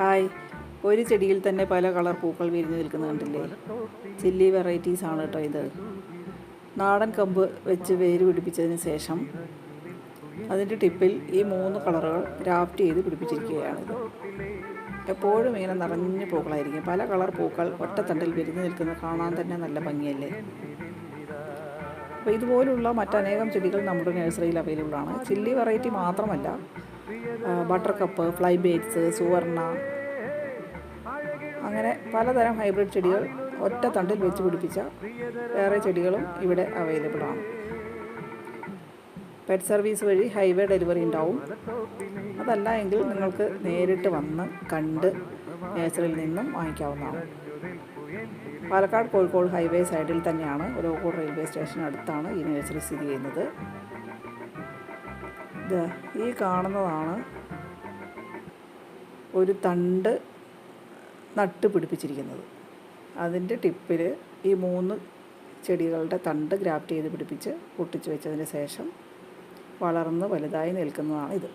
Hi, ഒരു ചെടിയിൽ തന്നെ പല കളർ പൂക്കൾ വിരിഞ്ഞ് നിൽക്കുന്നത് കണ്ടില്ലേ? ചില്ലി വെറൈറ്റീസ് ആണ് കേട്ടോ ഇത്. നാടൻ കമ്പ് വെച്ച് വേര് പിടിപ്പിച്ചതിന് ശേഷം അതിൻ്റെ ടിപ്പിൽ ഈ 3 കളറുകൾ ഗ്രാഫ്റ്റ് ചെയ്ത് പിടിപ്പിച്ചിരിക്കുകയാണിത്. എപ്പോഴും ഇങ്ങനെ നിറഞ്ഞ പൂക്കളായിരിക്കും. പല കളർ പൂക്കൾ ഒറ്റത്തണ്ടിൽ വിരിഞ്ഞ് നിൽക്കുന്നത് കാണാൻ തന്നെ നല്ല ഭംഗിയല്ലേ? അപ്പോൾ ഇതുപോലുള്ള മറ്റനേകം ചെടികൾ നമ്മുടെ നഴ്സറിയിൽ അവൈലബിൾ ആണ്. ചില്ലി വെറൈറ്റി മാത്രമല്ല, ബട്ടർ കപ്പ്, ഫ്ലൈ ബേറ്റ്സ്, സുവർണ, അങ്ങനെ പലതരം ഹൈബ്രിഡ് ചെടികൾ ഒറ്റ തണ്ടിൽ വെച്ച് പിടിപ്പിച്ച വേറെ ചെടികളും ഇവിടെ അവൈലബിൾ ആണ്. പെറ്റ് സർവീസ് വഴി ഹൈവേ ഡെലിവറി ഉണ്ടാവും. അതല്ല എങ്കിൽ നിങ്ങൾക്ക് നേരിട്ട് വന്ന് കണ്ട് നഴ്സറിയിൽ നിന്നും വാങ്ങിക്കാവുന്നതാണ്. പാലക്കാട് കോഴിക്കോട് ഹൈവേ സൈഡിൽ തന്നെയാണ്. ഒലവക്കോട് റെയിൽവേ സ്റ്റേഷൻ അടുത്താണ് ഈ നഴ്സറി സ്ഥിതി ചെയ്യുന്നത്. ഈ കാണുന്നതാണ് ഒരു തണ്ട് നട്ട് പിടിപ്പിച്ചിരിക്കുന്നത്. അതിൻ്റെ ടിപ്പിൽ ഈ 3 ചെടികളുടെ തണ്ട് ഗ്രാഫ്റ്റ് ചെയ്ത് പിടിപ്പിച്ച് പൊട്ടിച്ച് വെച്ചതിന് ശേഷം വളർന്ന് വലുതായി നിൽക്കുന്നതാണ് ഇത്.